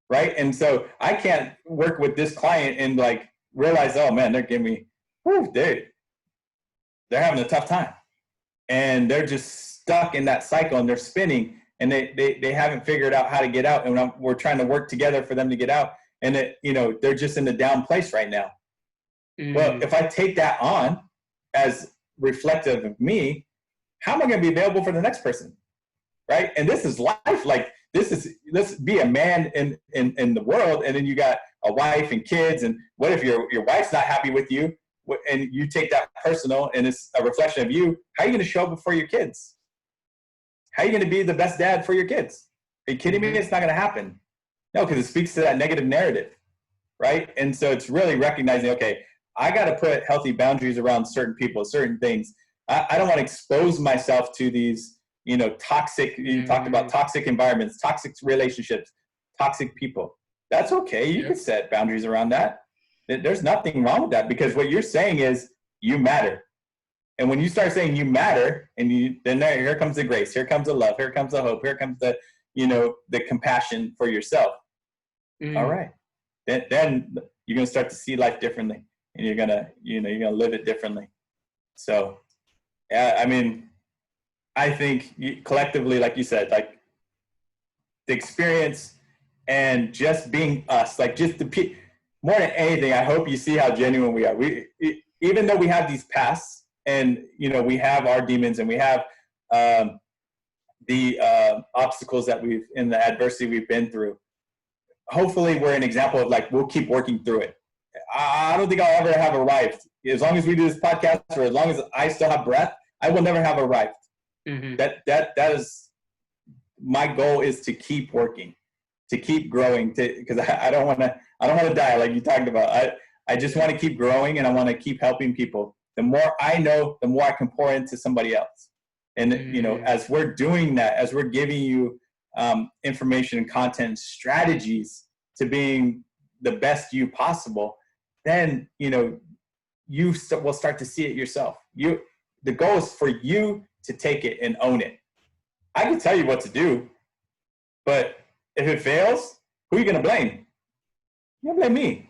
right? And so I can't work with this client and like realize, oh man, they're giving me, they're having a tough time, and they're just stuck in that cycle and they're spinning. And they haven't figured out how to get out, and we're trying to work together for them to get out. And they're just in a down place right now. Well, if I take that on as reflective of me, how am I going to be available for the next person, right? And this is life. Like, let's be a man in the world, and then you got a wife and kids. And what if your wife's not happy with you, and you take that personal, and it's a reflection of you? How are you going to show up for your kids? How are you going to be the best dad for your kids? Are you kidding me? It's not going to happen. No, because it speaks to that negative narrative, right? And so it's really recognizing, okay, I got to put healthy boundaries around certain people, certain things. I don't want to expose myself to these, toxic, you talked about toxic environments, toxic relationships, toxic people. That's okay. You can set boundaries around that. There's nothing wrong with that, because what you're saying is you matter. And when you start saying you matter, and here comes the grace, here comes the love, here comes the hope, here comes the, the compassion for yourself. All right. Then you're going to start to see life differently, and you're going to live it differently. So, yeah, I mean, I think collectively, like you said, like the experience and just being us, like just more than anything, I hope you see how genuine we are. Even though we have these pasts, and, we have our demons, and we have the obstacles that in the adversity we've been through. Hopefully we're an example of, like, we'll keep working through it. I don't think I'll ever have arrived. As long as we do this podcast, or as long as I still have breath, I will never have arrived. That is my goal is to keep working, to keep growing, because I don't want to die like you talked about. I just want to keep growing, and I want to keep helping people. The more I know, the more I can pour into somebody else. And, you know, as we're doing that, as we're giving you information and content strategies to being the best you possible, then, you know, you will start to see it yourself. The goal is for you to take it and own it. I can tell you what to do, but if it fails, who are you going to blame? You're going to blame me.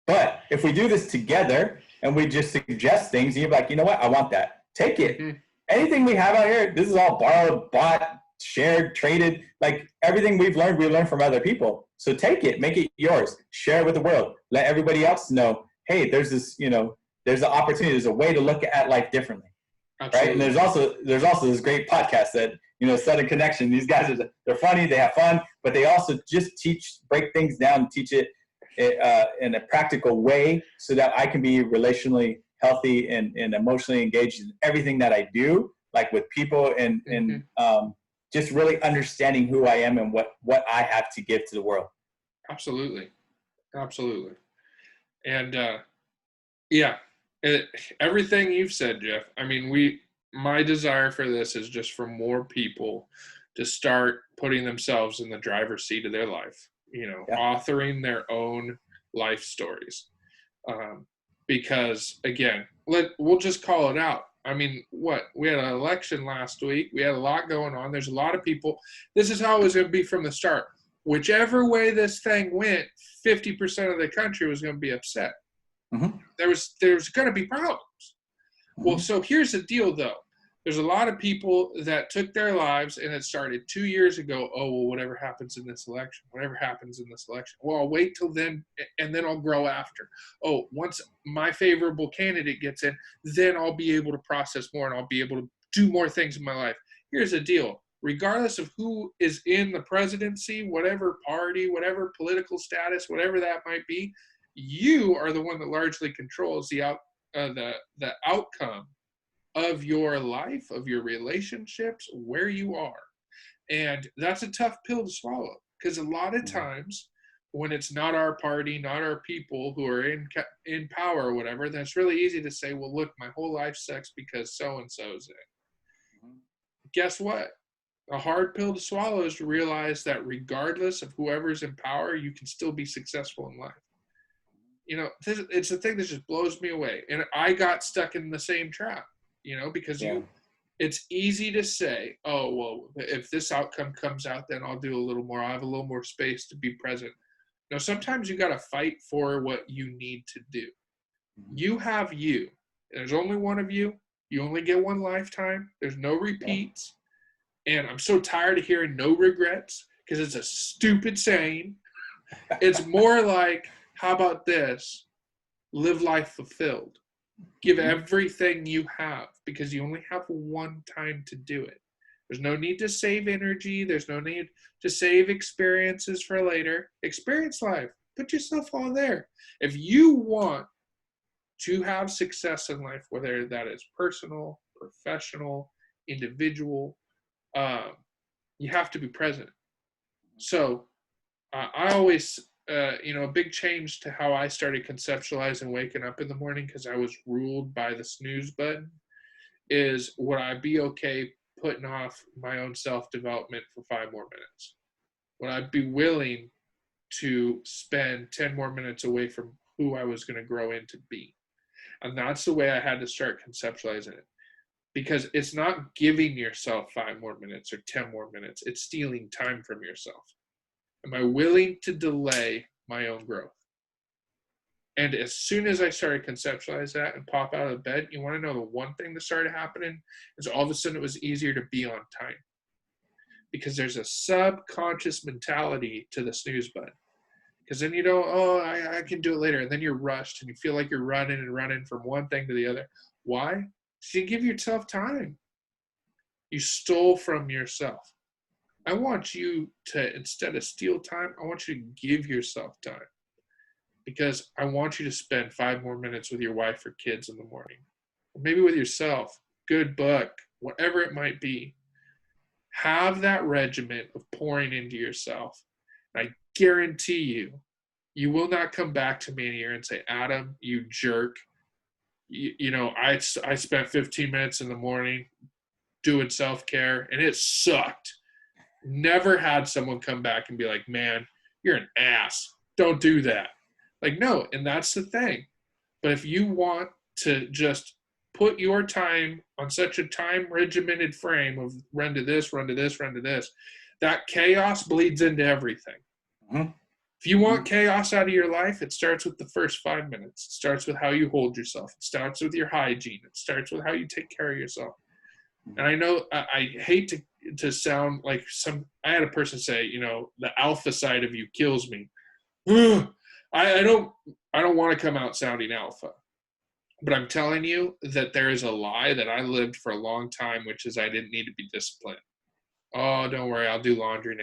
But if we do this together and we just suggest things, and you're like, you know what? I want that. Take it. Mm-hmm. Anything we have out here, this is all borrowed, bought, shared, traded. Like everything we learned from other people. So take it, make it yours, share it with the world. Let everybody else know, hey, there's this, you know, there's an opportunity, there's a way to look at life differently. Absolutely. Right? And there's also this great podcast that, you know, Southern Connection. These guys they're funny, they have fun, but they also just break things down, teach it in a practical way so that I can be relationally healthy and emotionally engaged in everything that I do, like with people and just really understanding who I am and what I have to give to the world. Absolutely. And everything you've said, Jeff. I mean, my desire for this is just for more people to start putting themselves in the driver's seat of their life, you know, authoring their own life stories. Because again, we'll just call it out. I mean, we had an election last week. We had a lot going on. There's a lot of people. This is how it was going to be from the start. Whichever way this thing went, 50% of the country was going to be upset. Mm-hmm. There's going to be problems. Mm-hmm. Well, so here's the deal, though. There's a lot of people that took their lives, and it started 2 years ago. Oh, well, whatever happens in this election. Well, I'll wait till then, and then I'll grow after. Oh, once my favorable candidate gets in, then I'll be able to process more, and I'll be able to do more things in my life. Here's the deal. Regardless of who is in the presidency, whatever party, whatever political status, whatever that might be, you are the one that largely controls the outcome of your life, of your relationships, where you are. And that's a tough pill to swallow, because a lot of times when it's not our party, not our people who are in power or whatever, then it's really easy to say, well, look, my whole life sucks because so-and-so's in. Guess what? A hard pill to swallow is to realize that regardless of whoever's in power, you can still be successful in life. You know, it's the thing that just blows me away. And I got stuck in the same trap, you know, because it's easy to say, oh, well, if this outcome comes out, then I'll do a little more. I'll have a little more space to be present. Now, sometimes you got to fight for what you need to do. You have you. There's only one of you. You only get one lifetime. There's no repeats. And I'm so tired of hearing no regrets, because it's a stupid saying. It's more like, how about this? Live life fulfilled. Give everything you have, because you only have one time to do it. There's no need to save energy. There's no need to save experiences for later. Experience life. Put yourself all there. If you want to have success in life, whether that is personal, professional, individual, you have to be present. So I always, a big change to how I started conceptualizing waking up in the morning, because I was ruled by the snooze button, is would I be okay putting off my own self-development for 5 more minutes? Would I be willing to spend 10 more minutes away from who I was going to grow into be? And that's the way I had to start conceptualizing it. Because it's not giving yourself 5 more minutes or 10 more minutes. It's stealing time from yourself. Am I willing to delay my own growth? And as soon as I started conceptualize that and pop out of bed, you want to know the one thing that started happening is all of a sudden it was easier to be on time. Because there's a subconscious mentality to the snooze button. Because then you know, I can do it later. And then you're rushed and you feel like you're running from one thing to the other. Why? So you give yourself time. You stole from yourself. I want you to, instead of steal time, I want you to give yourself time. Because I want you to spend 5 more minutes with your wife or kids in the morning. Or maybe with yourself, good book, whatever it might be. Have that regiment of pouring into yourself. And I guarantee you will not come back to me in a year and say, Adam, you jerk. I spent 15 minutes in the morning doing self-care and it sucked. Never had someone come back and be like, man, you're an ass. Don't do that. Like, no, and that's the thing. But if you want to just put your time on such a time regimented frame of run to this, run to this, run to this, that chaos bleeds into everything. Mm-hmm. If you want chaos out of your life, it starts with the first 5 minutes. It starts with how you hold yourself. It starts with your hygiene. It starts with how you take care of yourself. And I know I hate to sound like I had a person say, the alpha side of you kills me. I don't want to come out sounding alpha. But I'm telling you that there is a lie that I lived for a long time, which is I didn't need to be disciplined. Oh, don't worry, I'll do laundry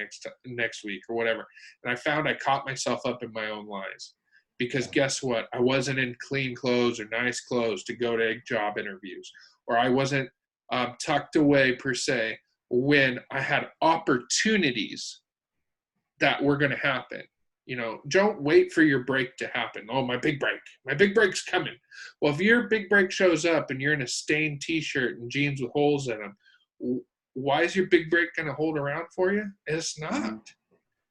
next week or whatever. And I found I caught myself up in my own lies. Because guess what? I wasn't in clean clothes or nice clothes to go to job interviews. Or I wasn't tucked away per se when I had opportunities that were going to happen. Don't wait for your break to happen. Oh, my big break's coming. Well, if your big break shows up and you're in a stained t-shirt and jeans with holes in them, why is your big break going to hold around for you? It's not.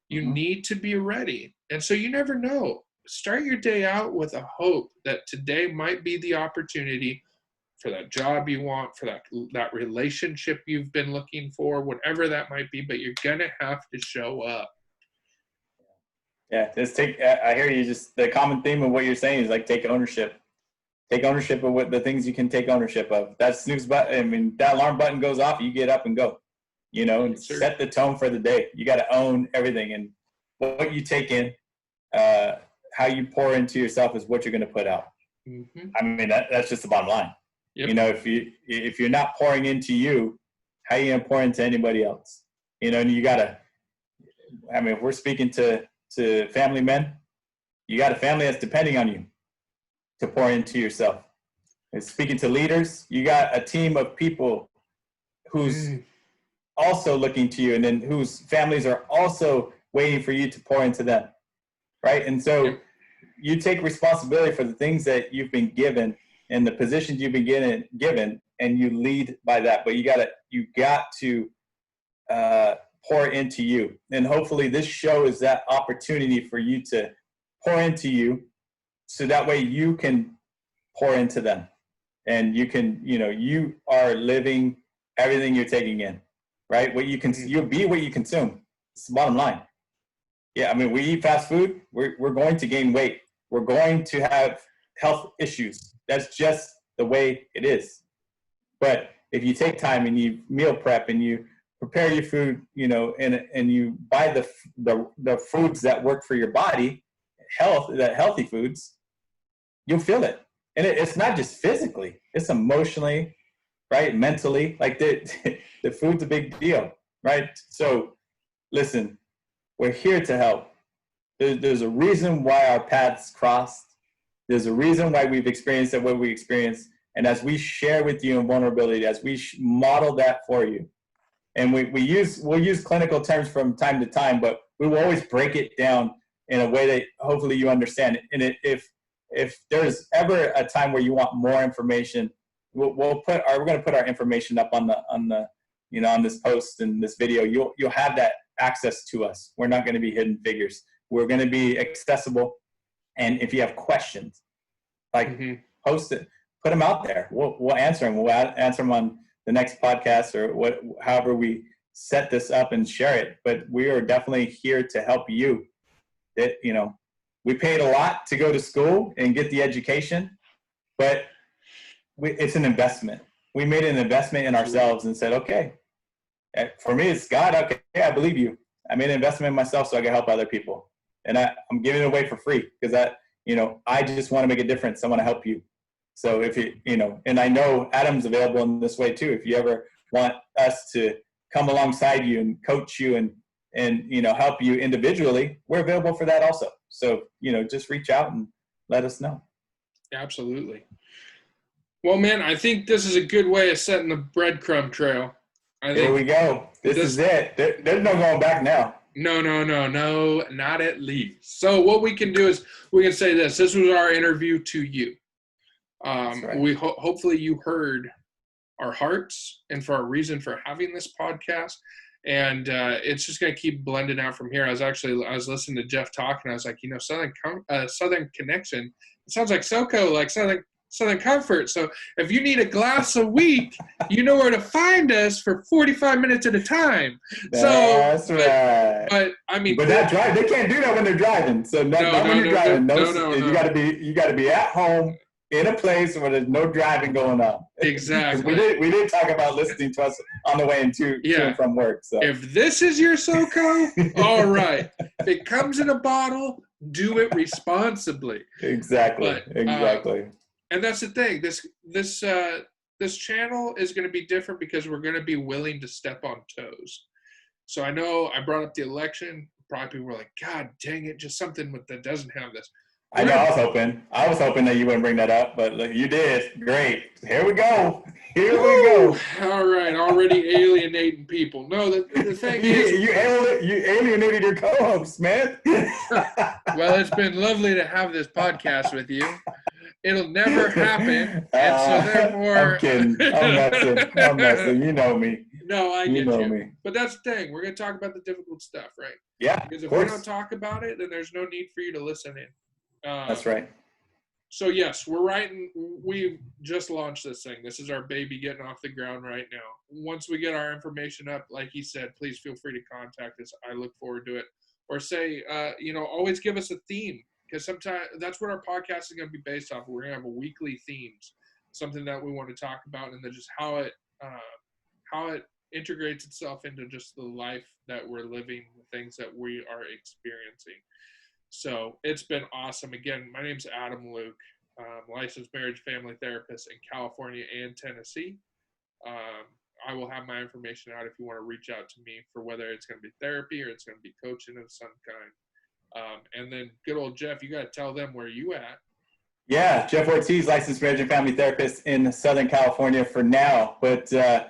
You need to be ready. And so you never know. Start your day out with a hope that today might be the opportunity for that job you want, for that relationship you've been looking for, whatever that might be, but you're going to have to show up. Yeah, I hear you. Just the common theme of what you're saying is like take ownership. Take ownership of what the things you can take ownership of. That snooze button, that alarm button goes off, you get up and go. And set the tone for the day. You got to own everything, and what you take in, how you pour into yourself is what you're going to put out. Mm-hmm. I mean, that's just the bottom line. Yep. If you're not pouring into you, how are you going to pour into anybody else? And you got to. I mean, if we're speaking to family men, you got a family that's depending on you to pour into yourself. And speaking to leaders, you got a team of people who's also looking to you, and then whose families are also waiting for you to pour into them, right? And so you take responsibility for the things that you've been given and the positions you've been given, and you lead by that. But you got to pour into you. And hopefully this show is that opportunity for you to pour into you, so that way you can pour into them. And you can, you are living everything you're taking in, right? You'll be what you consume. It's the bottom line. Yeah, I mean, we eat fast food, we're going to gain weight. We're going to have health issues. That's just the way it is. But if you take time and you meal prep and you prepare your food, and you buy the foods that work for your body, healthy foods, you'll feel it. And it's not just physically, it's emotionally, right? Mentally, like the food's a big deal, right? So listen, we're here to help. There's a reason why our paths crossed. There's a reason why we've experienced what we experienced. And as we share with you in vulnerability, as we model that for you, and we'll use clinical terms from time to time, but we will always break it down in a way that hopefully you understand. And if there's ever a time where you want more information, we're going to put our information up on this post and this video. You'll have that access to us. We're not going to be hidden figures. We're going to be accessible. And if you have questions, post it, put them out there. We'll answer them. We'll answer them on the next podcast or however we set this up and share it. But we are definitely here to help you. We paid a lot to go to school and get the education, but it's an investment. We made an investment in ourselves and said, okay, for me, it's God. Okay, I believe you. I made an investment in myself so I can help other people. And I'm giving it away for free because I just want to make a difference. I want to help you. So if and I know Adam's available in this way too. If you ever want us to come alongside you and coach you and help you individually, we're available for that also. So, just reach out and let us know. Absolutely. Well, man, I think this is a good way of setting the breadcrumb trail. There we go. This is it. There's no going back now. No, not at least. So what we can do is we can say this. This was our interview to you. Right. We hopefully you heard our hearts and for our reason for having this podcast. And it's just going to keep blending out from here. I was listening to Jeff talk, and I was like, Southern Connection. It sounds like SoCo, like Southern Comfort. So if you need a glass a week, you know where to find us for 45 minutes at a time. That's right. But I mean, but that drive, they can't do that when they're driving. So not when you're driving. You got to be at home in a place where there's no driving going on. Exactly. we did talk about listening to us on the way to and from work. So if this is your SoCo, all right. If it comes in a bottle, do it responsibly. Exactly. And that's the thing. This channel is going to be different because we're going to be willing to step on toes. So I know I brought up the election. Probably people were like, God dang it, just something that doesn't have this. I know. I was hoping that you wouldn't bring that up, but look, you did. Great. Here we go. All right. Already alienating people. No, the thing is, you alienated your co-host, man. Well, it's been lovely to have this podcast with you. It'll never happen, and so therefore, I'm kidding. I'm messing. You know me. No, I get you. Know me. But that's the thing. We're going to talk about the difficult stuff, right? Yeah. Because if we don't talk about it, then there's no need for you to listen in. That's right. So yes, we just launched this thing. This is our baby getting off the ground right now. Once we get our information up, like he said, please feel free to contact us. I look forward to it. Or say, always give us a theme, because sometimes that's what our podcast is going to be based off. We're going to have a weekly themes, something that we want to talk about, and then just how it integrates itself into just the life that we're living, the things that we are experiencing. So it's been awesome. Again, my name's Adam Luke, licensed marriage family therapist in California and Tennessee. I will have my information out if you want to reach out to me for whether it's going to be therapy or it's going to be coaching of some kind. And then good old Jeff, you got to tell them where you at. Yeah, Jeff Ortiz, licensed marriage and family therapist in Southern California for now. But I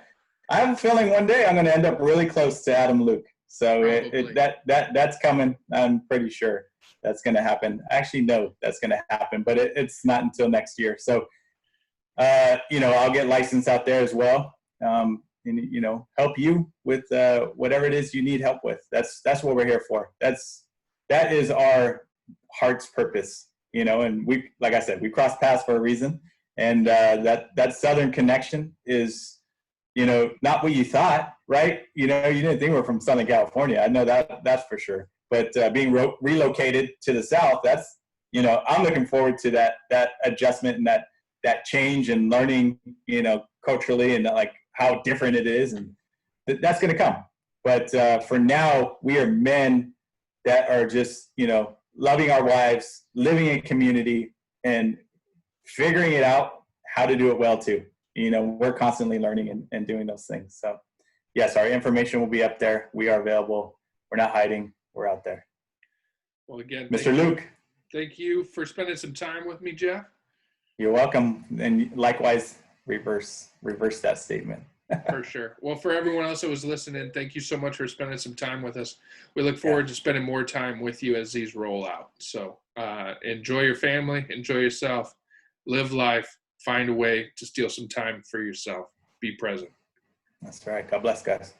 have a feeling one day I'm going to end up really close to Adam Luke. So that's coming. I'm pretty sure that's going to happen. I actually know that's going to happen, but it's not until next year. So, I'll get licensed out there as well. And help you with whatever it is you need help with. That's what we're here for. That is our heart's purpose, and we, like I said, we cross paths for a reason. And that Southern connection is, not what you thought, right? You didn't think we're from Southern California. I know that's for sure. But being relocated to the South, that's, I'm looking forward to that adjustment and that change and learning, culturally and like how different it is. And that's going to come. But for now, we are men that are just, loving our wives, living in community, and figuring it out how to do it well too. We're constantly learning and doing those things. So yes, our information will be up there. We are available. We're not hiding. We're out there. Well, again, Mr. Luke. Thank you for spending some time with me, Jeff. You're welcome. And likewise, reverse that statement. For sure. Well, for everyone else that was listening, thank you so much for spending some time with us. We look forward to spending more time with you as these roll out. So enjoy your family, enjoy yourself, live life, find a way to steal some time for yourself. Be present. That's right. God bless, guys.